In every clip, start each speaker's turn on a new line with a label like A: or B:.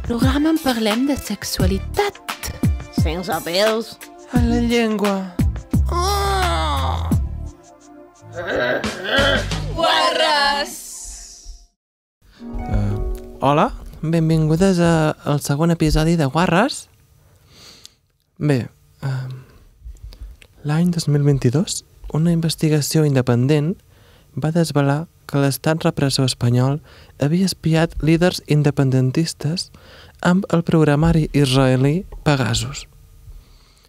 A: programa on parlem de sexualitat.
B: Sense pèls.
C: A la llengua.
A: Guarres!
C: Hola, benvingudes al segon episodi de Guarres. Bé, l'any 2022, una investigació independent va desvelar que l'estat repressor espanyol havia espiat líders independentistes amb el programari israelí Pegasus.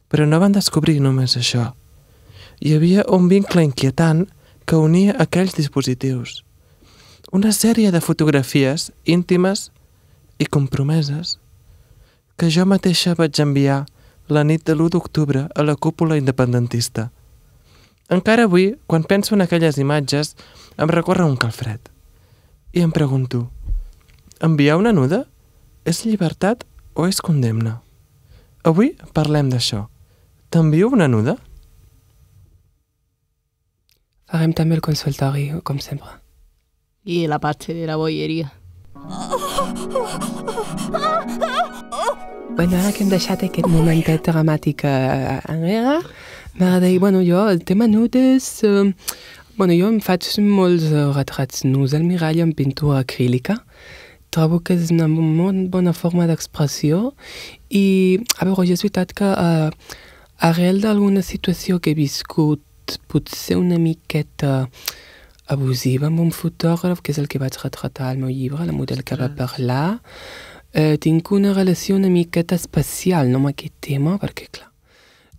C: Però no van descobrir només això. Hi havia un vincle inquietant que unia aquells dispositius. Una sèrie de fotografies íntimes i compromeses que jo mateixa vaig enviar la nit de l'1 d'octubre a la cúpula independentista. Encara avui, quan penso en aquelles imatges, em recorre un calfred. I em pregunto, enviar una nuda és llibertat o és condemna? Avui parlem d'això. T'envio una nuda?
D: Farem també el consultori, com sempre.
B: I la parte de la bolleria.
D: Bueno, ara que hem deixat aquest momentet dramàtic enrere, m'agradaria, jo, el tema nudes... jo em faig molts retrats nus al mirall en pintura acrílica. Trobo que és una molt bona forma d'expressió i, a veure, és veritat que arrel d'alguna situació que he viscut potser una miqueta abusiva amb un fotògraf, que és el que vaig retratar al meu llibre, la model que va parlar, tinc una relació una miqueta especial, no, amb aquest tema, perquè, clar,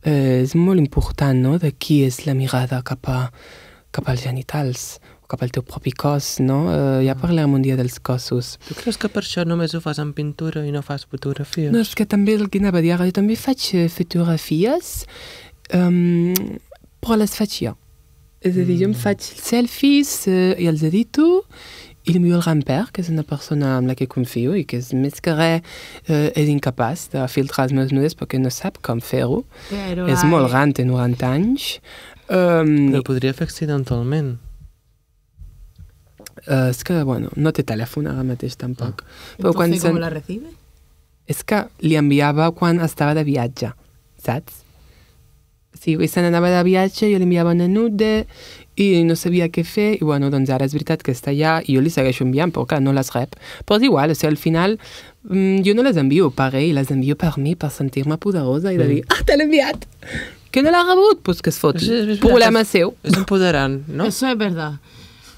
D: és molt important, no?, de qui és la mirada cap als genitals, o cap al teu propi cos, no? Ja parlem un dia dels cossos.
C: Tu creus que per això només ho fas en pintura i no fas fotografies?
D: No, és que també el que anava a dir, jo també faig fotografies, però les faig jo. És a dir, jo em faig selfies i els edito, i el meu grand-père, que és una persona amb la que confio i que és més que res és incapaç de filtrar els meus nudes perquè no sap com fer-ho. És molt gran, té 90 anys.
C: Però podria fer accidentalment.
D: És que, no té telèfon ara mateix tampoc.
B: Entonces, ¿cómo la recibe?
D: És que li enviava quan estava de viatge, saps? Si se n'anava de viatge, jo li enviava una nude i no sabia què fer, i doncs ara és veritat que està allà i jo li segueixo enviant, però que no les rep. Però és igual, al final jo no les envio per ell, les envio per mi, per sentir-me poderosa i de dir, te l'he enviat! Que no l'ha rebut? Pues que es fot. Problema seu.
C: És empoderant, ¿no?
B: Eso es verdad.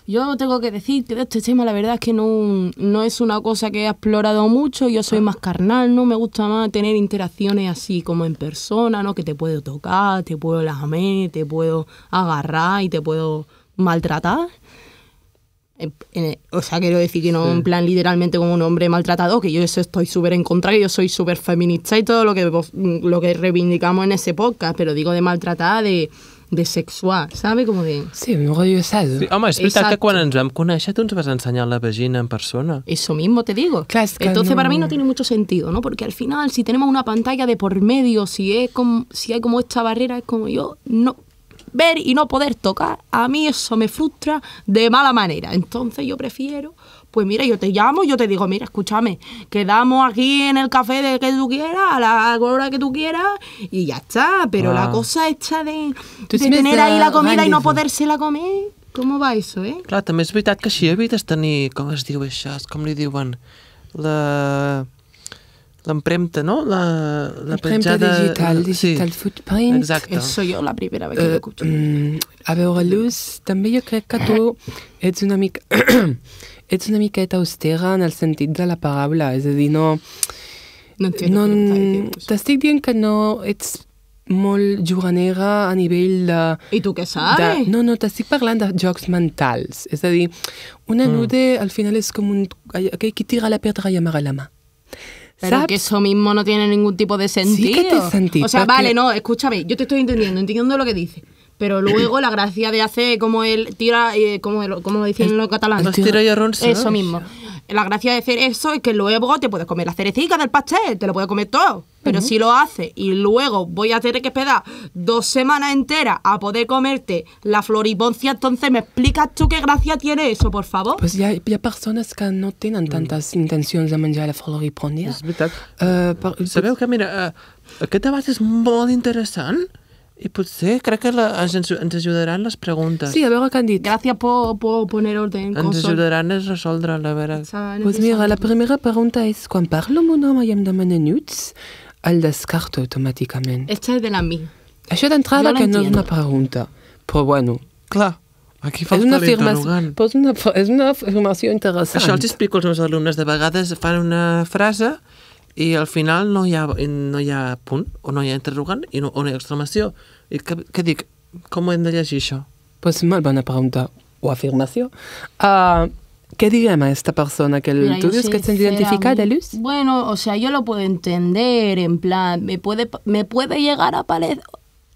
B: Yo tengo que decir que de este tema la verdad es que no es una cosa que he explorado mucho. Yo soy más carnal, ¿no? Me gusta más tener interacciones así como en persona, ¿no? Que te puedo tocar, te puedo lamer, te puedo agarrar y te puedo maltratar. O sea, quiero decir que no en plan literalmente como un hombre maltratado, que yo eso estoy súper en contra, que yo soy súper feminista y todo lo que reivindicamos en ese podcast, pero digo de maltratar, de sexual, ¿sabe? Como de...
D: Sí, un rollo asado.
C: Sí, home, és veritat que quan ens vam conèixer tu ens vas ensenyar la vagina en persona.
B: Eso mismo te digo.
D: Claro, es que
B: entonces
D: no...
B: para mí no tiene mucho sentido, ¿no? Porque al final, si tenemos una pantalla de por medio, si hay como esta barrera, es como yo no ver y no poder tocar, a mí eso me frustra de mala manera. Entonces yo prefiero, pues mira, yo te llamo, yo te digo, mira, escúchame, quedamos aquí en el café de que tú quieras, a la hora que tú quieras, y ya está. Pero la cosa esta de tener ahí la comida y no podérsela comer, ¿cómo va eso, eh?
C: Clar, també és veritat que així evites tenir, com es diu això, com li diuen, l'empremta, no? La
D: penjada... digital footprint.
C: Exacte.
B: Eso yo la primera vez que lo escucho.
D: A veure, Luz, també jo crec que tu ets una mica... ets una miqueta austera en el sentit de la paraula, és a dir, no... T'estic dient que no ets molt juganera a nivell de...
B: I tu què sabes?
D: No, t'estic parlant de jocs mentals. És a dir, una nude al final és com aquell que tira la pedra i amaga la mà.
B: Pero ¿sabes? Que eso mismo no tiene ningún tipo de sentido.
D: Sí que te sentido.
B: O sea, vale, no, escúchame, yo te estoy entiendo lo que dices. Pero luego la gracia de hacer como él tira, como lo dicen los catalanes.
C: Los tira y arronsa.
B: Eso mismo. la gracia de hacer eso es que luego te puedes comer la cerecita del pastel, te lo puedes comer todo. Pero si lo haces y luego voy a tener que esperar 2 semanas enteras a poder comerte la floriponcia, entonces ¿me explicas tú qué gracia tiene eso, por favor?
D: Pues hi ha persones que no tenen tantes intencions de menjar la floripondia.
C: És veritat. Sabeu que, mira, aquest debat és molt interessant i potser crec que ens ajudaran les preguntes.
D: Sí, a veure què han dit.
B: Gracias por poner orden.
C: Ens ajudaran a resoldre, a veure...
D: Pues mira, la primera pregunta és, quan parlo amb un home i em demana nuts, el descarto automàticament.
B: Esta es de las mías.
D: Això d'entrada
B: Jo
D: que no és
B: l'entiendo.
D: una pregunta, però bueno,
C: Clar, aquí
D: és
C: falta
D: una
C: l'interrogant.
D: és una afirmació interessant.
C: Això els explico als meus alumnes. De vegades fan una frase i al final no hi ha punt, o no hi ha interrogant, o no hi ha exclamació. I què dic? Com ho hem de llegir, això?
D: Pues molt bona pregunta o afirmació. ¿Qué direm a esta persona? Que
B: Mira,
D: ¿Tú
B: yo
D: dices que te sientes identificada, Luz?
B: Bueno, o sea, yo lo puedo entender, en plan, me puede llegar a parecer...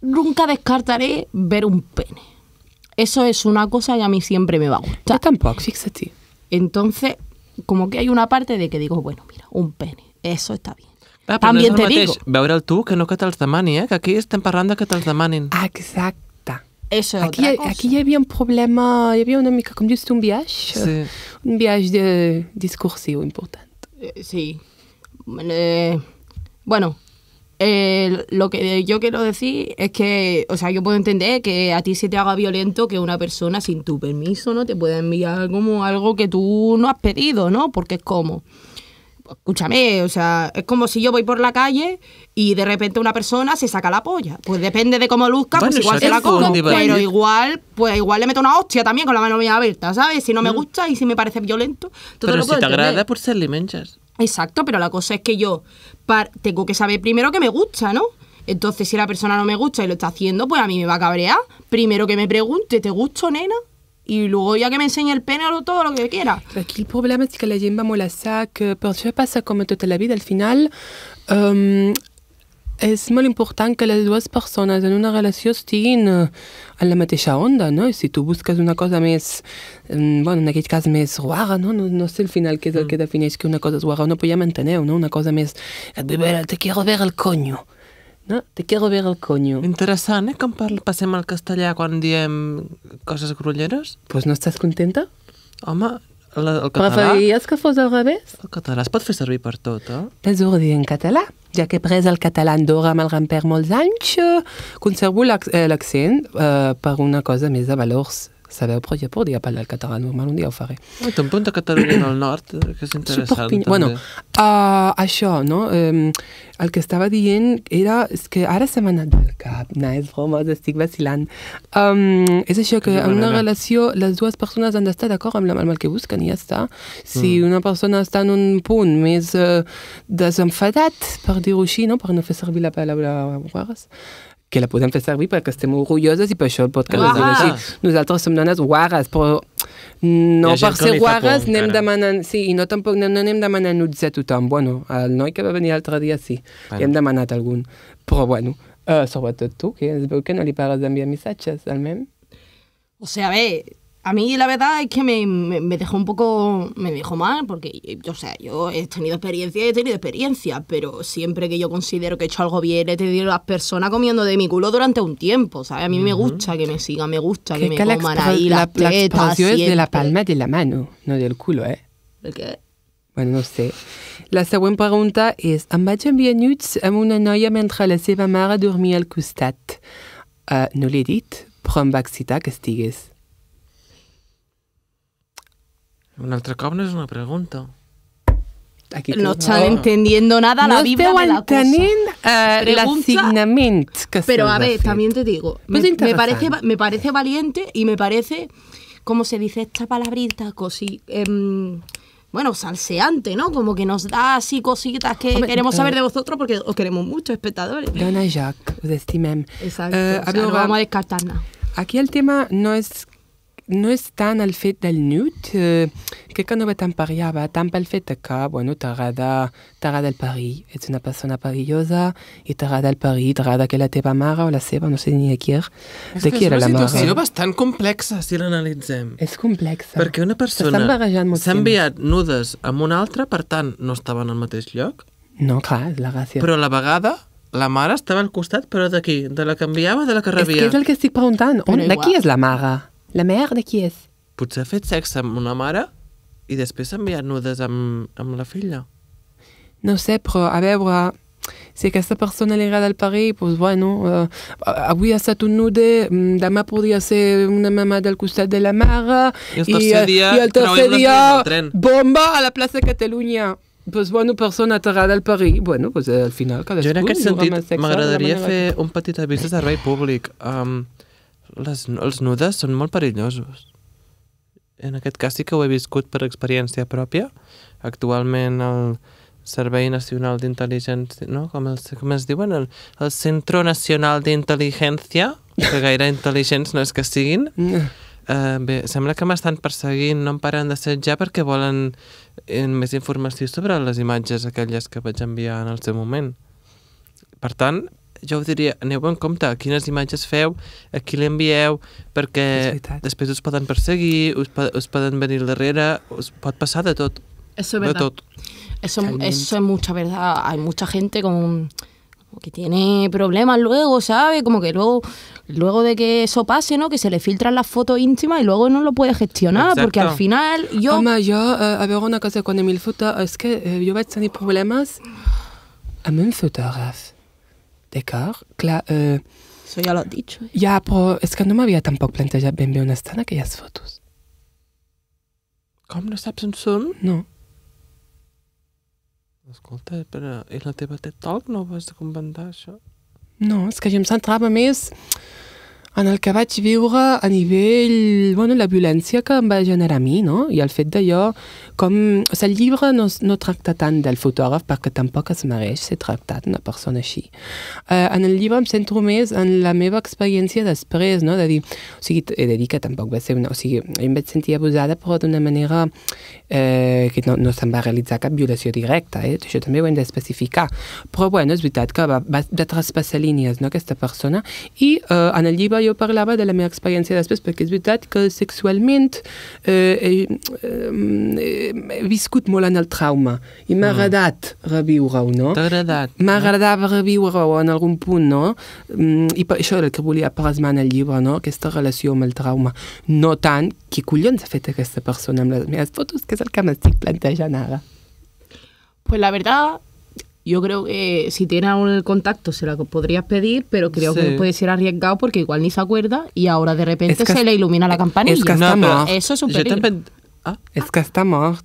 B: Nunca descartaré ver un pene. Eso es una cosa que a mí siempre me va a
D: Jo
B: gustar.
D: tampoc, fixa't.
B: Entonces, como que hay una parte de que digo, bueno, mira, un pene, eso está bien.
C: Però
B: También
C: no és
B: te
C: el mateix
B: digo,
C: veure'l tu que no que te'ls demani, que aquí estem parlant de que te'ls demanin.
D: Exacte.
B: eso es
D: Aquí,
B: otra cosa.
D: aquí hi havia un problema, hi havia una mica, com dius tu, un viatge?
C: Sí.
D: Un viatge discursiu important.
B: Sí. Bueno, lo que yo quiero decir es que, o sea, yo puedo entender que a ti se te haga violento que una persona sin tu permiso no te pueda enviar como algo que tú no has pedido, ¿no? Porque es como, escúchame, o sea, es como si yo voy por la calle y de repente una persona se saca la polla. Pues depende de cómo luzca,
C: Bueno,
B: pues igual
C: eso
B: se la
C: es un
B: como,
C: divertido.
B: pero igual le meto una hostia también con la mano bien abierta, ¿sabes? Si no me gusta y si me parece violento, todo
C: Però
B: lo
C: si
B: puedo
C: t'agrada,
B: entender.
C: potser li menges.
B: Exacto, pero la cosa es que yo tengo que saber primero que me gusta, ¿no? Entonces, si la persona no me gusta y lo está haciendo, pues a mí me va a cabrear. Primero que me pregunte, ¿te gusto, nena? Y luego ya que me enseñe el pene o todo lo que quiera.
D: Aquí el problema és que la gent va molt a sac, però això passa com a tota la vida. Al final, és molt important que les dues persones en una relació estiguin en la mateixa onda, no? I si tu busques una cosa més, bueno, en aquest cas més guarra, no? No sé al final què és el que defineix que una cosa és guarra o no, però ja m'enteneu, no? Una cosa més, te quiero ver el coño, no? Te quiero ver el coño.
C: Interessant, com passem al castellà quan diem coses grolleres?
D: Pues no estàs contenta?
C: Home, el català...
D: Preferiries que fos al revés?
C: El català es pot fer servir per tot, eh?
D: És ho dir en català. Ja que he pres el català a Andorra amb el Ramper molts anys, conservo l'accent per una cosa més de valors. Sabeu, però ja podria parlar el català normal, un dia ho faré.
C: Té un punt de Catalunya del Nord, que és interessant, també.
D: Bueno, això, no? El que estava dient era... És que ara se m'ha anat del cap. No, és broma, estic vacilant. És això, que en una relació les dues persones han d'estar d'acord amb el que busquen i ja està. Si una persona està en un punt més desenfadat, per dir-ho així, no? Per no fer servir la paraula guarres, que la podem fer servir perquè estem orgulloses i per això el podcast es diu així. Nosaltres som dones guarres, però no per ser guarres anem demanant... Sí, i no tampoc no anem demanant nuts a tothom. Bueno, el noi que va venir l'altre dia sí, li hem demanat algun. Però bueno, sobretot tu, que es veu que no li pares d'enviar missatges al mem.
B: O sea, a ver, a mí la verdad es que me dejó un poco... Me dejó mal porque, o sea, yo he tenido experiencia, pero siempre que yo considero que he hecho algo bien, he tenido a las personas comiendo de mi culo durante un tiempo, ¿sabes? A mí me gusta que me sigan, me gusta que me coman ahí las tetas.
D: L'expressió és de la
B: siempre.
D: palma de la mano, no del culo, eh?
B: ¿De qué?
D: Bueno, no sé. La següent pregunta és: em vaig enviar nuts amb una noia mentre la seva mare dormia al costat. No l'he dit, però em va excitar que estigués.
C: Un altre cop no és una pregunta.
D: Aquí
B: No están entendiendo nada la vibra de la cosa.
D: No esteu entenent l'assignament que
B: Pero a
D: se'ls ha
B: ver,
D: fet.
B: también te digo,
D: Pues
B: me parece valiente y me parece, ¿cómo se dice esta palabrita? Bueno, salseante, ¿no? Como que nos da así cositas que
D: Home,
B: queremos saber de vosotros porque os queremos mucho, espectadores.
D: Dona joc, us estimem.
B: Exacto,
D: A
B: o sea,
D: veure,
B: no vamos a descartar nada.
D: aquí el tema no és no és tant el fet del nude, crec que no va tant per allà, va tant pel fet que, bueno, t'agrada el perill, ets una persona perillosa i t'agrada el perill, t'agrada que la teva mare o la seva, no sé ni de qui era la mare.
C: És una situació bastant complexa, si l'analitzem.
D: És complexa.
C: Perquè una persona s'ha enviat nudes amb una altra, per tant, no estaven al mateix lloc.
D: No, clar, és la gràcia.
C: Però a la vegada, la mare estava al costat, però de qui? De la que enviava, de la que rebia?
D: És que és el que estic preguntant. De qui és la mare? La mare de qui és?
C: Potser ha fet sexe amb una mare i després s'ha enviat nudes amb la filla.
D: No sé, però a veure, si a aquesta persona li agrada el perill, doncs bueno, avui ha estat un nude, demà podria ser una mama del costat de la mare,
C: i el tercer dia
D: bomba a la plaça Catalunya. Doncs bueno, persona t'agrada el perill, bueno, doncs al final cadascú...
C: Jo en aquest sentit m'agradaria fer un petit avís de servei públic. Els nudes són molt perillosos. En aquest cas sí que ho he viscut per experiència pròpia. Actualment el Servei Nacional d'Intel·ligència, no? Com es diuen? El Centro Nacional d'Intel·ligència, que gaire intel·ligents no és que siguin. Bé, sembla que m'estan perseguint, no em paren d'assetjar perquè volen més informació sobre les imatges aquelles que vaig enviar en el seu moment. Per tant, jo ho diria, aneu en compte quines imatges feu, a qui l'envieu, perquè després us poden perseguir, us poden venir al darrere, us pot passar de tot.
B: Eso es verdad. Eso es mucha verdad. Hay mucha gente como que tiene problemas luego, ¿sabes? Como que luego de que eso pase, ¿no? Que se le filtran las fotos íntimas y luego no lo puede gestionar. Exacto. Porque al final yo...
D: Home, a veure una cosa, quan Emil foto, és que jo vaig tenir problemes amb un fotògraf. D'acord? Clar,
B: eso ya lo has dicho.
D: Ja, però és que no m'havia tampoc plantejat ben bé on estan aquelles fotos.
C: Com, no saps on són?
D: No.
C: Escolta, però i la teva TED Talk no ho vas comentar, això?
D: No, és que jo em centrava més en el que vaig viure a nivell, bueno, la violència que em va generar a mi, no? I el fet d'allò, com... O sigui, el llibre no tracta tant del fotògraf perquè tampoc es mereix ser tractat una persona així. En el llibre em centro més en la meva experiència després, no? De dir, o sigui, he de dir que tampoc va ser una... O sigui, em vaig sentir abusada, però d'una manera que no se'n va realitzar cap violació directa, això també ho hem d'especificar. Però, bueno, és veritat que va de traspassar línies, no?, aquesta persona. I en el llibre jo parlava de la meva experiència després, perquè és veritat que sexualment he viscut molt en el trauma i m'ha agradat reviure-ho, no?
C: T'ha agradat?
D: M'agradava reviure-ho en algun punt, no? I per això era el que volia plasmar en el llibre, no? Aquesta relació amb el trauma. No tant, qui collons ha fet aquesta persona amb les meves fotos, que és el que m'estic plantejant ara.
B: Pues la verdad... Yo creo que si tiene aún el contacto se lo podrías pedir, pero creo que puede ser arriesgado porque igual ni se acuerda y ahora de repente se le ilumina la campanilla.
D: Es que està mort.
B: Eso es un peligro.
D: És que està mort.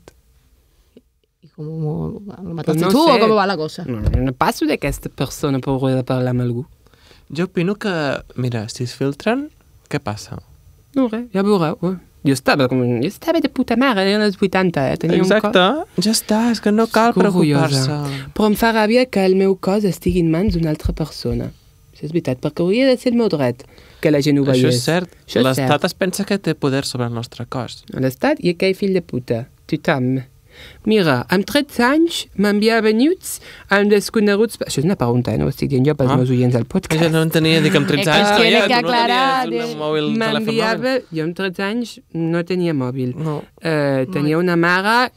B: ¿Y cómo lo mataste tú o cómo va la cosa?
D: No passo d'aquesta persona per poder parlar amb algú.
C: Jo opino que, mira, si es filtren, què passa?
D: No, res, ja veureu. Jo estava de puta mare, eren els 80, tenia
C: exacte,
D: un cos...
C: Ja està, és que no cal preocupar-se.
D: Però em fa ràbia que el meu cos estigui en mans d'una altra persona. Això és veritat, perquè hauria de ser el meu dret que la gent ho veiés.
C: Això és cert. L'Estat es pensa que té poder sobre el nostre cos.
D: L'Estat i aquell fill de puta, tothom. Mira, amb 13 anys m'enviava nudes amb desconeguts... Això és una pregunta, no ho estic dient jo pels meus oients al podcast.
C: Jo no entenia, dic, amb 13 anys
B: tiene que aclarar.
D: M'enviava... Jo amb 13 anys no tenia mòbil. Tenia una mare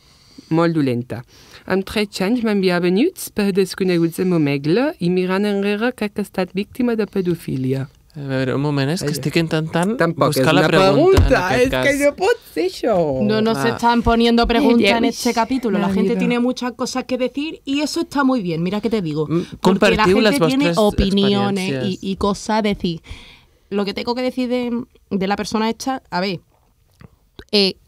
D: molt dolenta. Amb 13 anys m'enviava nudes per desconeguts amb omegle i mirant enrere crec que he estat víctima de pedofília.
C: A veure, un moment, és que estic intentant
D: tampoc
C: buscar la pregunta.
D: Es que no pot ser això.
B: No se están poniendo preguntas en este capítulo. La gente tiene muchas cosas que decir y eso está muy bien. Mira que te digo. Porque la gente tiene opiniones y cosas a decir. Lo que tengo que decir de la persona esta, a ver,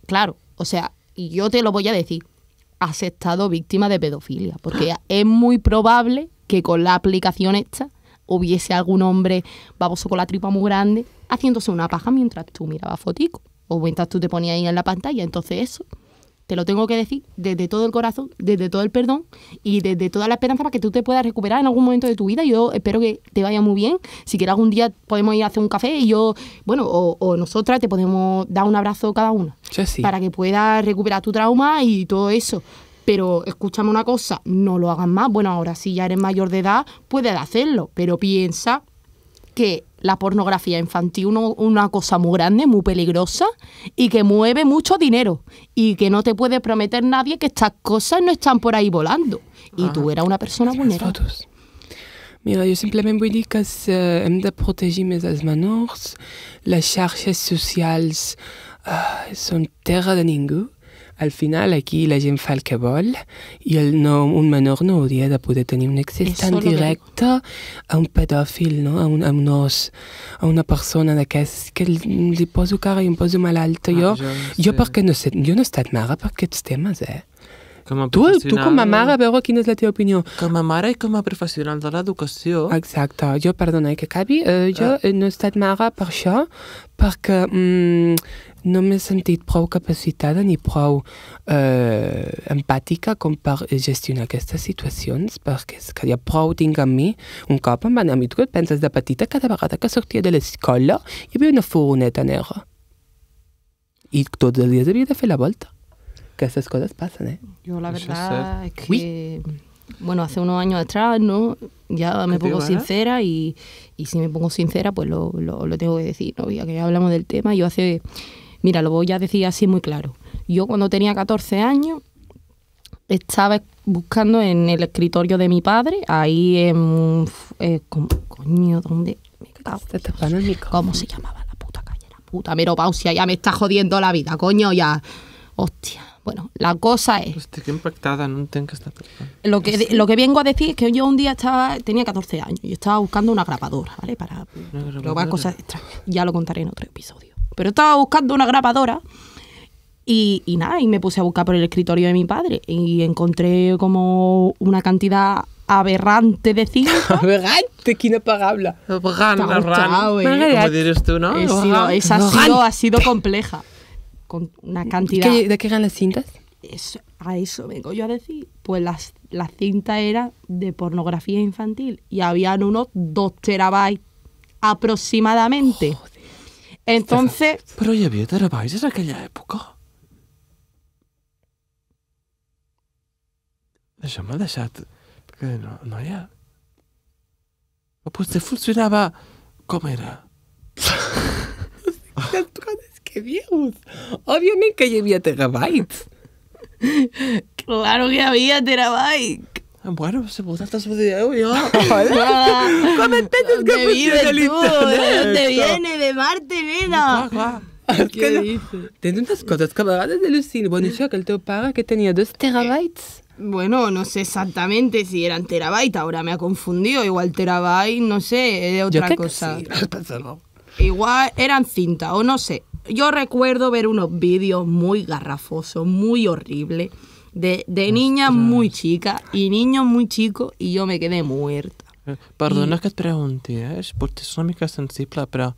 B: claro, o sea, y yo te lo voy a decir, has estado víctima de pedofilia, porque es muy probable que con la aplicación esta hubiese algún hombre baboso con la tripa muy grande haciéndose una paja mientras tú mirabas fotico o mientras tú te ponías ahí en la pantalla. Entonces eso te lo tengo que decir desde todo el corazón, desde todo el perdón y desde toda la esperanza para que tú te puedas recuperar en algún momento de tu vida. Yo espero que te vaya muy bien. Si quieres algún día podemos ir a hacer un café y yo, bueno, o nosotras te podemos dar un abrazo cada una.
D: Sí.
B: Para que puedas recuperar tu trauma y todo eso. Pero escúchame una cosa, no lo hagas más. Bueno, ahora si ya eres mayor de edad, puedes hacerlo, pero piensa que la pornografía infantil es una cosa muy grande, muy peligrosa y que mueve mucho dinero y que no te puede prometer nadie que estas cosas no están por ahí volando. I tu eres una persona vulnerable.
D: Fotos. Mira, jo simplement vull dir que hem de protegir més els menors. Les xarxes socials són terra de ningú. Al final aquí la gent fa el que vol i un menor no hauria de poder tenir un accés tan directe a un pedòfil, no? a una persona d'aquests que li poso cara i em poso malalta. Jo perquè no sé, jo no he estat mare per aquests temes, Tu com a mare, a veure quina és la teva opinió.
C: Com a mare i com a professional de l'educació.
D: Exacte. Jo, perdona, que acabi. Jo no he estat mare per això, perquè no m'he sentit prou capacitada ni prou empàtica com per gestionar aquestes situacions, perquè és que ja prou tinc amb mi. Un cop em van a mi, tu què et penses de petita? Cada vegada que sortia de l'escola hi havia una furgoneta negra. I tots els dies havia de fer la volta. Que esas cosas pasan,
B: Yo la verdad es que, bueno, hace unos años atrás, ¿no? Ya me pongo sincera y si me pongo sincera, pues lo tengo que decir, ¿no? Ya que hablamos del tema, mira, lo voy a decir así muy claro. Yo cuando tenía 14 años estaba buscando en el escritorio de mi padre, ahí en, coño, ¿dónde? Me cago. ¿Cómo se llamaba la puta calle? La puta menopausia, ya me está jodiendo la vida, coño, ya. Hostia. Bueno, la cosa es...
C: Estic impactada, no entenc què està passant.
B: Lo que vengo a decir es que yo un día tenía 14 años y estaba buscando una grabadora, ¿vale? Para probar cosas extrañas. Ya lo contaré en otro episodio. Pero estaba buscando una grabadora y nada, y me puse a buscar por el escritorio de mi padre y encontré como una cantidad aberrante de cintas.
D: Aberrante, quina paraula.
C: Aberrant. Com diries tu, no?
B: Ha sido compleja. Con una cantidad...
D: ¿De qué eran las cintas?
B: A eso vengo yo a decir. Pues las cintas eran de pornografía infantil y habían unos 2 terabytes aproximadamente. Entonces...
C: Però hi havia terabytes en aquella època? Això m'ha deixat... Perquè no hi ha... Potser funcionava... Com era?
D: ¡Qué viejos! Obviamente que había terabytes.
B: Claro que había terabytes.
C: Bueno, si vosaltres ho dieu, jo...
D: Comentaris que funcionen
B: ¿De dónde viene? De Marte, nena.
C: Clar.
B: ¿Qué dices?
D: Tens unes coses que a vegades al·lucino. Bueno, això que el teu pare que tenia 2 terabytes.
B: Bueno, no sé exactamente si eran terabytes. Ahora me ha confundido. Igual terabyte, no sé, es otra cosa. Igual eran cintas o no sé. Yo recuerdo ver unos vídeos muy garrafosos, muy horribles, de niñas muy chicas y niños muy chicos y yo me quedé muerta.
C: Perdona que et pregunti, potser és una mica sensible, però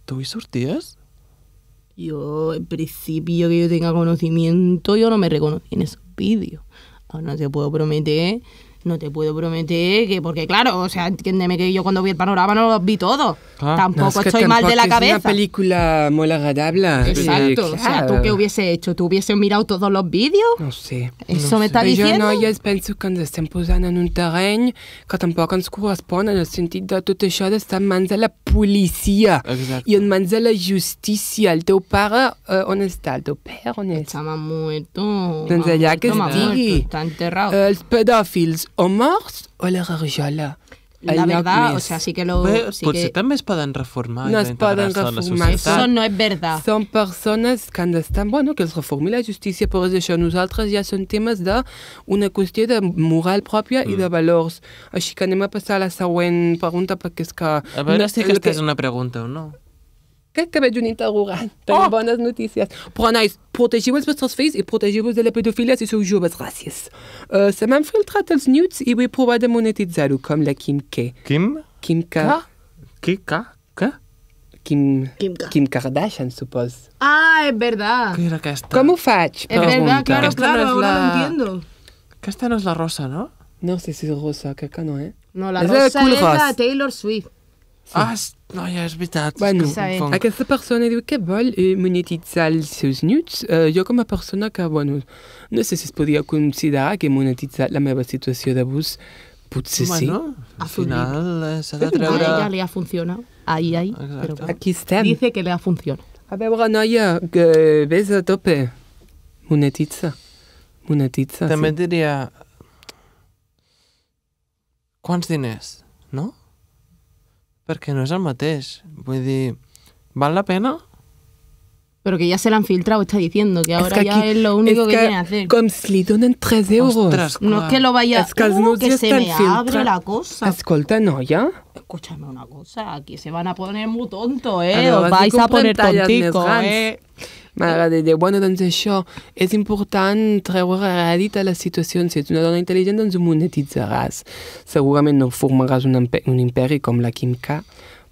C: tu hi sorties?
B: Yo, en principio que yo tenga conocimiento, yo no me reconocí en esos vídeos. Ahora no te puedo prometer que, porque claro, o sea, entiéndeme que yo cuando vi el panorama no los vi todos. Tampoco estoy mal de la cabeza.
D: Es una película muy agradable.
B: Exacto, o sea, ¿tú qué hubiese hecho? ¿Tú hubieses mirado todos los vídeos?
D: No sé.
B: Eso me està diciendo?
D: Jo penso que ens estem posant en un terreny que tampoc ens correspon en el sentit de tot això d'estar en mans de la policia.
C: Exacte.
D: I en mans de la justícia. El teu pare, on està? El teu pare on és?
B: Està muerto.
D: Doncs allà que estigui.
B: Està enterrat.
D: Els pedòfils o morts o la rajola.
B: La verdad, o sea, sí que lo...
C: Potser també es poden reformar.
D: No es poden reformar.
B: Eso no es verdad.
D: Són persones que han d'estar... Bueno, que els reformi la justícia, però és això. Nosaltres ja són temes d'una qüestió de moral pròpia i de valors. Així que anem a passar a la següent pregunta, perquè és que...
C: A veure si aquesta és una pregunta o no.
D: Crec que veig un interrogant. Tenim bones notícies. Però, nois, protegiu els vostres fills i protegiu-vos de la pedofília si sou joves. Gràcies. Se m'han filtrat els nudes i vull provar de monetitzar-ho, com la Kim K.
C: Kim?
D: Kim K.
C: Què?
D: Kim
B: K.
D: Kim Kardashian, supos.
B: Ah, es verdad.
C: Què era aquesta?
D: Com ho faig?
B: Es verdad, claro,
C: Esta no
B: claro,
C: es
B: ahora
C: la-
B: lo entiendo.
C: Aquesta no és la rosa, no?
D: No sé si és rosa, crec que no,
B: No, la
D: És
B: rosa
D: Cool
B: es la
D: Ross.
B: Taylor Swift.
C: Ah, no, ja és veritat.
D: Bueno,
C: és que em confonc.
D: aquesta persona diu que vol monetitzar els seus nudes. Jo com a persona que, bueno, no sé si es podria considerar que he monetitzat la meva situació d'abús. Potser sí.
C: Bueno, al
B: Azul
C: final s'ha de
B: A
C: treure...
B: ella le ha funcionado. Ahí.
C: Exacto.
B: Pero
D: Aquí estem.
B: dice que le ha funcionado.
D: A veure, noia, que ves a tope. Monetitza. Monetitza,
C: També et
D: sí.
C: diria... Quants diners, no? Perquè no és el mateix. Vull dir, val la pena?
B: Pero que ya se la han filtrado, está diciendo que ahora
D: que
B: ya
D: aquí-
B: es lo único
D: és
B: que tiene que hacer.
D: Com si li donen 3 euros.
C: Ostres,
B: No es que lo vaya...
D: Es que els nudes
B: que
D: ja
B: se
D: estan
B: me abre
D: filtrats.
B: la cosa.
D: Escolta, noia,
B: Escúchame una cosa, aquí se van a poner muy tontos,
D: A veure,
B: Os vais
D: si
B: a poner
D: comprem talles més
B: tonticos,
D: grans. mare de Déu, bueno, doncs això, és important treure rèdit a les situacions. Si ets una dona intel·ligent, doncs ho monetitzaràs. Segurament no formaràs un imperi com la Kim K,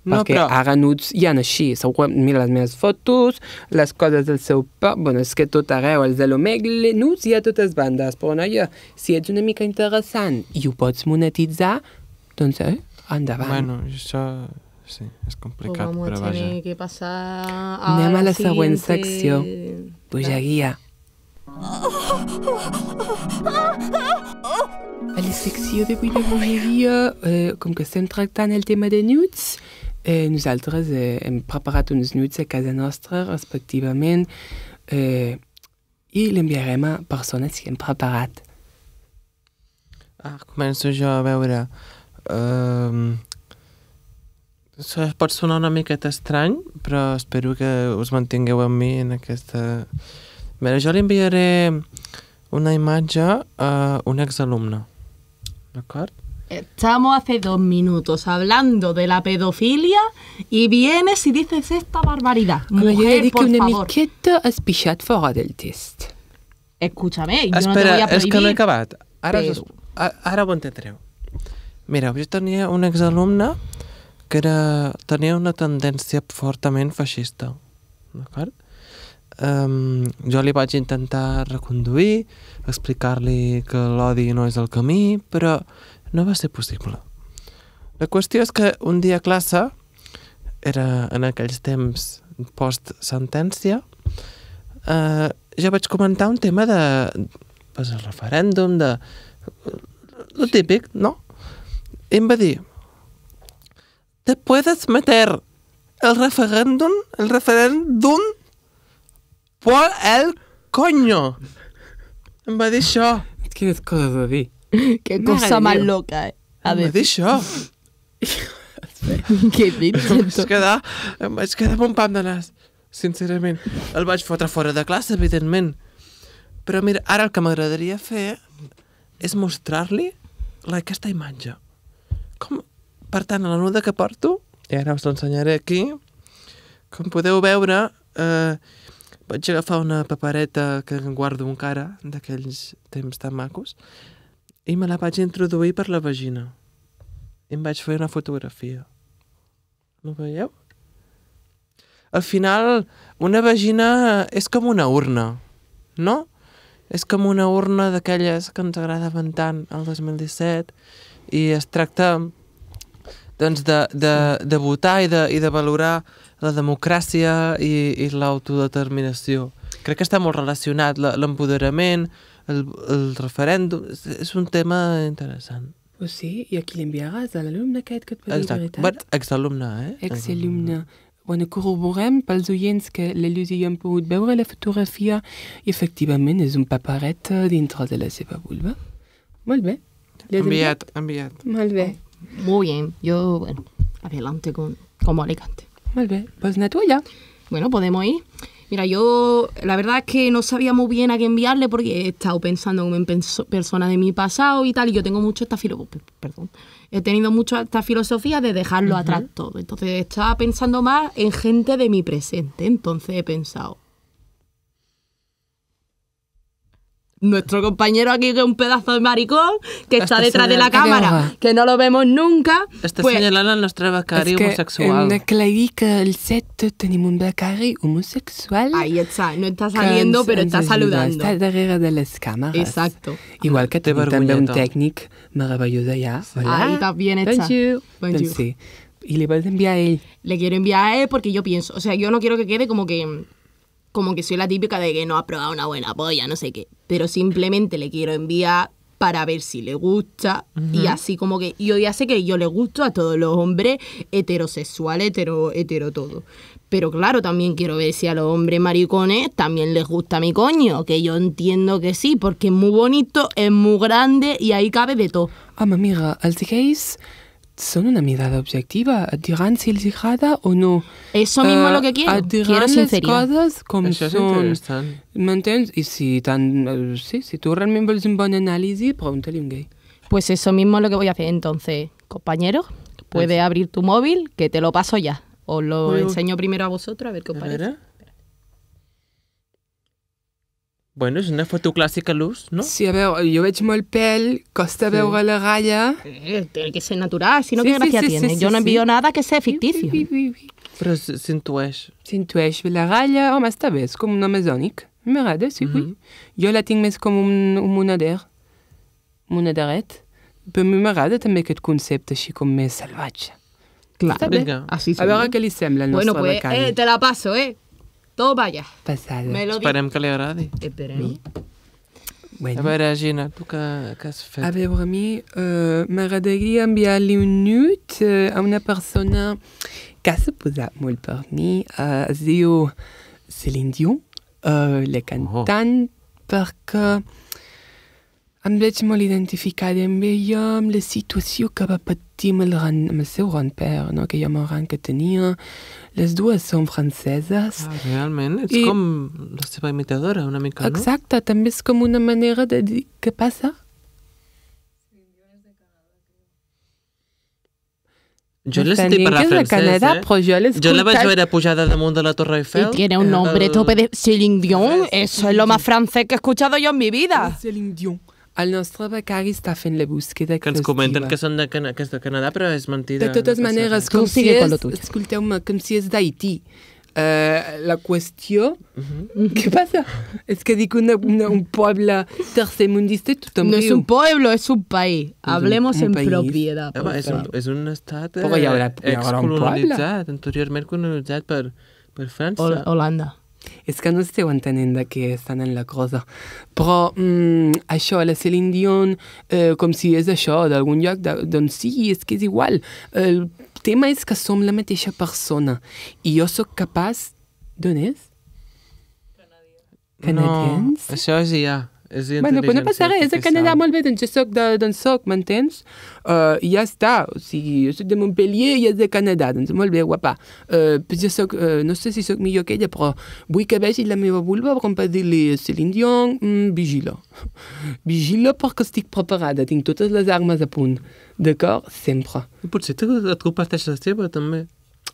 C: No,
D: perquè
C: però-
D: ara nuts hi ha així. Segurament mira les meves fotos, les coses del seu pare, bueno, és que tot arreu, els de l'Omegle, nuts hi ha totes bandes, però noia, si ets una mica interessant i ho pots monetitzar, doncs endavant.
C: Bueno, això... Sí, és
B: Pues
C: complicat,
B: vamos
C: però
B: a
C: vaja.
B: tener que pasar
D: Anem a la següent
B: siguiente-
D: secció. Bogeria. A la secció d'avui de bogeria, com que estem tractant el tema de nudes, nosaltres hem preparat uns nudes a casa nostra, respectivament, i l'enviarem a persones que hem preparat.
C: Començo jo a veure... Això pot sonar una miqueta estrany, però espero que us mantingueu amb mi en aquesta... A veure, jo li enviaré una imatge a un exalumne. D'acord?
B: Estamos hace 2 minutos hablando de la pedofilia y vienes y dices esta barbaridad.
D: Home, jo he
B: Mujer,
D: dit que
B: por
D: una
B: favor.
D: miqueta has pixat fora del test.
B: Escúchame, yo no te
C: Espera,
B: voy a
C: és que no he
B: prohibir.
C: acabat. Ara,
B: però-
C: ara ho entendreu. Mira, jo tenia un exalumne que tenia una tendència fortament feixista. D'acord? Jo li vaig intentar reconduir, explicar-li que l'odi no és el camí, però no va ser possible. La qüestió és que un dia a classe, era en aquells temps post-sentència, jo vaig comentar un tema de pues, el referèndum, de lo típic, no? I em va dir, ¿te puedes meter el referéndum por el coño? Em va dir això.
D: Quines coses a dir.
B: Qué
D: Mare
B: cosa
D: de
B: más
D: Déu.
B: loca, A
C: Em va
B: ver,
C: dir això.
B: ¿qué dices?
C: Em vaig quedar amb un pam de nas, sincerament. El vaig fotre fora de classe, evidentment. Però mira, ara el que m'agradaria fer és mostrar-li aquesta imatge. Per tant, la nuda que porto, i ara us l'ensenyaré aquí, com podeu veure, vaig agafar una papereta que guardo encara, d'aquells temps tan macos, i me la vaig introduir per la vagina. I em vaig fer una fotografia. No veieu? Al final, una vagina és com una urna, no? És com una urna d'aquelles que ens agradaven tant el 2017 i es tracta doncs, de votar i de valorar la democràcia i l'autodeterminació. Crec que està molt relacionat l'empoderament, el referèndum, és un tema interessant.
D: Pues sí, i a qui l'enviaràs? A l'alumne aquest que et va dir la
C: Exacte.
D: veritat?
C: Bueno, exalumne, eh?
D: Exalumne. Bueno, corroborem pels oients que la Lluís i jo hem pogut veure la fotografia i efectivament és un paperet dintre de la seva vulva. Molt bé. L'has
C: Enviat.
D: Molt bé.
B: Muy bien, yo, bueno, adelante como Alicante.
D: Molt bé. Pues na tuya.
B: Bueno, podemos ir. Mira, yo la verdad es que no sabía muy bien a qué enviarle porque he estado pensando como en personas de mi pasado y tal, y yo tengo mucho he tenido mucho esta filosofía de dejarlo atrás todo. Entonces estaba pensando más en gente de mi presente. Entonces he pensado, nuestro compañero aquí, que es un pedazo de maricón, que está
C: Estàs
B: detrás de la
C: assenyalant-
B: cámara, que no lo vemos nunca,
C: Estàs
B: pues,
C: assenyalant el nostre becari
D: És que
C: homosexual.
D: hem d'aclarir que el set tenim un becari homosexual
B: ahí está, no está
D: que
B: saliendo,
D: ens-
B: pero
D: ens
B: está
D: ajuda.
B: saludando.
D: Està darrere de les càmeres.
B: Exacto.
D: Igual que
C: Té
D: tenim també un
C: vergonyeta.
D: tècnic meravellós allà. Hola.
B: Ahí también está.
D: Bonjour.
B: Bonjour.
D: Doncs sí. I li vols enviar a ell?
B: Le quiero enviar a él porque yo pienso, o sea, yo no quiero que quede como que soy la típica de que no ha probado una buena polla, no sé qué, pero simplemente le quiero enviar para ver si le gusta y así como que yo ya sé que yo le gusto a todos los hombres heterosexuales, hetero todo. Pero claro, también quiero ver si a los hombres maricones también les gusta mi coño, que yo entiendo que sí, porque es muy bonito, es muy grande y ahí cabe de todo.
D: Home, mira, els gais són una mirada objectiva. Et diran si els agrada o no.
B: Eso mismo es lo que quiero.
D: Et diran
B: Quiero
D: les
B: sinceridad.
D: coses com
C: Això és
D: són.
C: interessant.
D: M'entens? I si, si tu realment vols un bon anàlisi, pregunta-li a un gay.
B: Pues eso mismo es lo que voy a hacer. Entonces, compañero, puedes abrir tu móvil, que te lo paso ya. Os lo
C: Uy, uy.
B: enseño primero a vosotros, a ver qué os
C: A
B: parece.
C: veure... Bueno, és una foto clàssica a l'ús, no?
D: Sí, a veure, jo veig molt pèl, costa veure la ratlla.
B: Tiene que ser natural, si no,
D: Sí,
B: ¿qué gracia
D: sí, sí,
B: tiene?
D: sí,
B: Yo no
D: sí.
B: envío nada que sea ficticio.
C: Però s'intueix.
D: S'intueix la ratlla, home, està bé, és com un amazònic. M'agrada, sí, oui. Jo la tinc més com un monader, monaderet. Però a mi m'agrada també aquest concepte així com més salvatge.
B: Claro,
C: Vinga.
B: así
D: A veure què li sembla al nostre
B: Bueno, pues
D: becari.
B: te la paso, Todo vaya.
D: Passada.
B: Me lo digo.
C: Esperem que li agradi.
B: Esperem.
C: A veure, Gina, tu què has fet?
D: A veure, a mi m'agradaria enviar-li un nude a una persona que s'ha posat molt per mi. Es diu Céline Dion, la cantant, perquè em veig molt identificada amb ella, amb la situació que va patir amb el seu grand-père, no? Aquella gran que tenia. Les dues són franceses.
C: Ah, realment? Ets
D: I-
C: com la seva imitadora, una mica, no?
D: Exacte, també és com una manera de dir què passa.
C: Jo l'he sentit
D: Entenc
C: parlar
D: que és de
C: francès,
D: Canadà, però jo l'he
C: Jo la vaig
D: escoltat.
C: veure pujada damunt de la Torre Eiffel.
B: Y tiene un nombre
C: El-
B: tope de Céline Dion. Eso es lo más francés que he escuchado yo en mi vida.
D: Céline Dion. El nostre becari està fent la búsqueda
C: Que ens comenten que són que és de Canadà, però és mentida.
D: De totes
C: no passa
D: maneres,
C: res.
B: Tu
D: com si
B: sigue con
D: és,
B: lo tuyo.
D: escolteu-me, com si és d'Haití. La qüestió... Què passa? És que dic un poble tercermundista i tothom
B: No es
D: riu.
B: un pueblo, es un país. Hablemos
D: un
B: en
D: país.
B: propiedad.
C: Home, és un estat
D: Però hi haurà un
C: excolonitzat, anteriorment colonitzat per França.
B: Holanda.
D: És que no esteu entenent de què estan en la cosa. Però això, la Céline Dion, com si és això, d'algun lloc, doncs sí, és que és igual. El tema és que som la mateixa persona. I jo sóc capaç... D'on és? Canadians?
C: No, això és IA. És
D: Bueno, però no passa res, és a Canadà, molt bé, doncs jo soc d'on soc, m'entens? I ja està, o sigui, jo soc de Montpellier i és de Canadà, doncs molt bé, guapa. Però jo soc, no sé si soc millor que ella, però vull que vegi la meva vulva com per dir-li Céline Dion, vigila. Vigila perquè estic preparada, tinc totes les armes a punt, d'acord? Sempre.
C: Potser et comparteix la seva, també.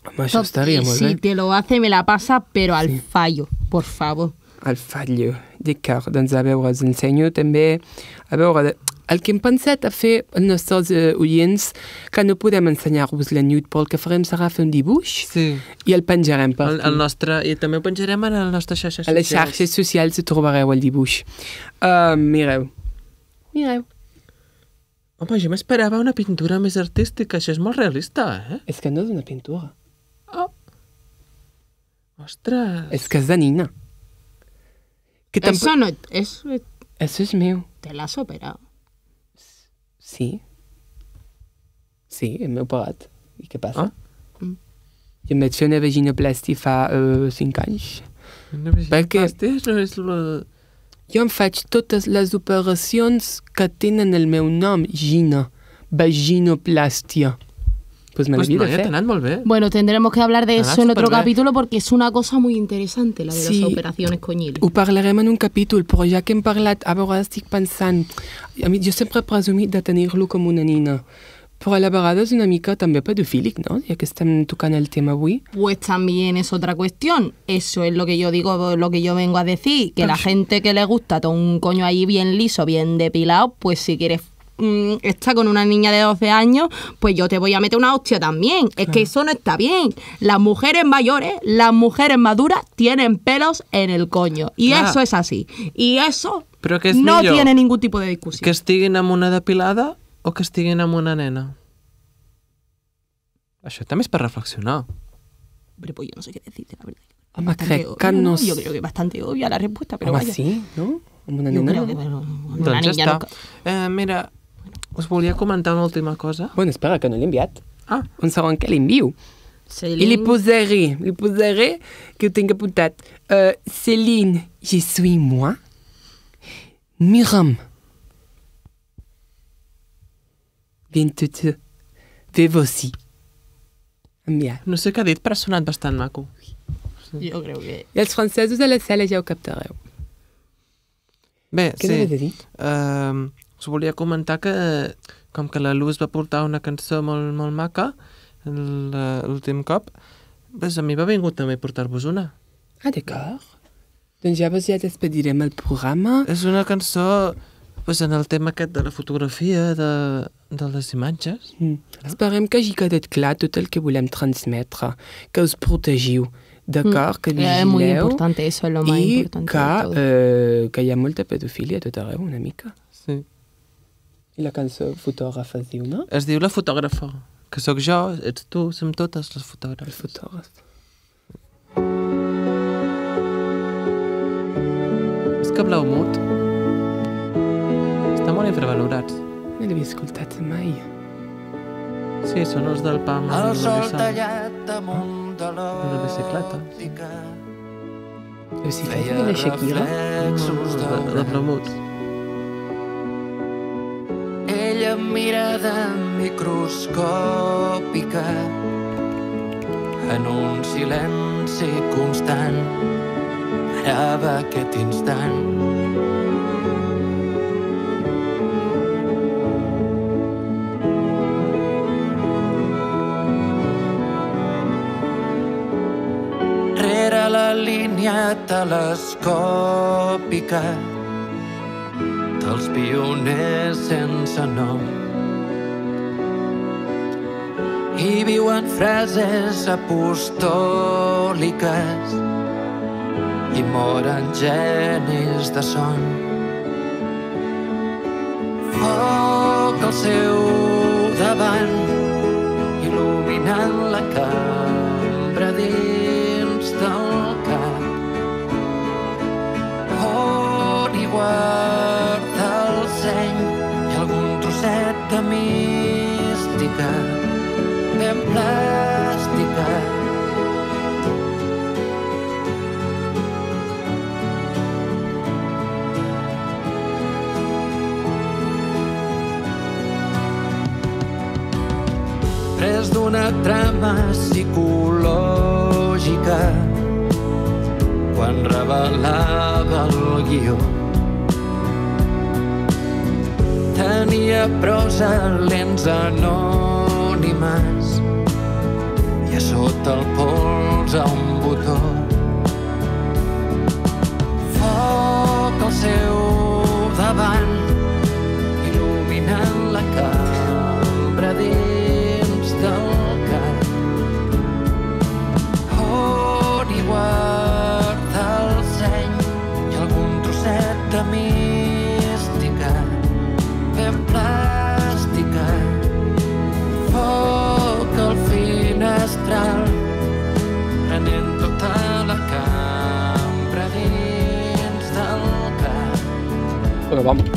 D: Home, això estaria molt
B: Si
D: bé.
B: te lo hace, me la pasa, pero al fallo, por favor.
D: El fallo, d'acord. Doncs a veure, us ensenyo també... A veure, el que hem pensat a fer els nostres oients, que no podem ensenyar-vos la nude, però el que farem serà fer un dibuix
C: Sí.
D: i el penjarem per
C: El nostre, i també ho penjarem a les nostres xarxes
D: a les
C: socials.
D: xarxes socials hi trobareu el dibuix. Mireu. Mireu.
C: Home, jo m'esperava una pintura més artística. Això és molt realista, eh?
D: És que no és una pintura.
C: Ostres.
D: És que és de nina. Que
B: Eso no, eso
D: Això és meu.
B: te la has operado.
D: Sí. Sí, el meu pagat. I què passa?
C: Ah.
D: Jo em vaig fer una vaginoplastia fa 5 anys.
C: Perquè...
D: Perquè-
C: No és la...
D: Jo em faig totes les operacions que tenen el meu nom, Gina. Vaginoplastia. Pues me
C: Pues
D: l'havia
C: noia,
D: de
C: t'ha
D: fer.
C: anat molt bé.
B: Bueno, tendremos que hablar de
C: Ah,
B: eso en otro
C: superbé.
B: capítulo porque es una cosa muy interesante, la de
D: Sí.
B: las operaciones coñiles.
D: Ho parlarem en un capítol, però ja que hem parlat, a veure, estic pensant... A mi, jo sempre he presumit de tenir-lo com una nina, Però a la vegada és una mica també pedofílic, no? Ja que estem tocant el tema avui.
B: Pues también es otra cuestión. Eso es lo que yo digo, lo que yo vengo a decir, que la gente que le gusta todo un coño ahí bien liso, bien depilado, pues si quieres estar con una niña de 12 años, pues yo te voy a meter una hostia también. Es que eso no está bien. Las mujeres mayores, las mujeres maduras tienen pelos en el coño. Y eso es así. Y eso no tiene ningún tipo de discusión.
C: Que estiguin amb una depilada o que estiguin amb una nena? Això també és per reflexionar.
B: Hombre, pues yo no sé qué decirte, la verdad.
D: Home, crec que no...
B: Yo creo que es bastante obvia la respuesta, pero
D: home,
B: vaya.
D: sí, no? Amb una
B: Yo
D: nena?
B: creo que una
C: Doncs ja
B: niña
C: està.
B: nunca...
C: Mira, us volia comentar una última cosa.
D: Bueno, espera, que no l'he enviat.
C: Ah.
D: Un segon que l'envio. I li posaré que ho tinc apuntat. Céline, je suis moi. Miram. Viens te fais aussi. Enviat.
C: No sé què ha dit, però ha sonat bastant maco.
B: Jo crec que...
D: I els francesos a la sala ja ho captareu.
C: Bé,
D: Què n'he de dir?
C: us volia comentar que com que la Luz va portar una cançó molt, molt maca l'últim cop, pues a mi m'ha vingut també portar-vos una.
D: Ah, d'acord. Doncs ja despedirem el programa.
C: És una cançó pues, en el tema aquest de la fotografia, de les imatges.
D: Esperem que hagi quedat clar tot el que volem transmetre, que us protegiu, d'acord? Que vigileu.
B: Es muy importante, eso es lo más importante de todo.
D: Que hi ha molta pedofilia a tot arreu, una mica.
C: Sí.
D: I la cançó fotògrafa es diu, no?
C: Es diu La fotògrafa, que sóc jo, ets tu, som totes les
D: El
C: fotògrafes.
D: fotògraf.
C: És que Blau Mut està molt infravalorats.
D: No l'havia escoltat mai.
C: Sí, són els del PAM
E: El sol
C: Universal,
E: tallat damunt de
C: de la bicicleta.
E: l'òptica
D: Però si
E: feia
D: feia la Shakira.
E: reflexos
C: De Blau Mut.
E: ella amb mirada microscòpica en un silenci constant parava aquest instant. Rere la línia telescòpica dels pioners sense nom. Hi viuen frases apostòliques i moren genis de son. Foc al seu davant, il·luminant la cambra dins del cap. On hi guarda el seny i algun trosset de mística ben plàstica. Pres d'una trama psicològica quan revelava el guió. Tenia prosa lents anònimes i a sota el pols a un botó. Foc al seu davant, il·luminant la cambra dins del cap. On hi guarda el seny i algun trosset de mística ben plàstica. Foc al finestral, prenent tota la cambra dins del cap.
D: Però vamos.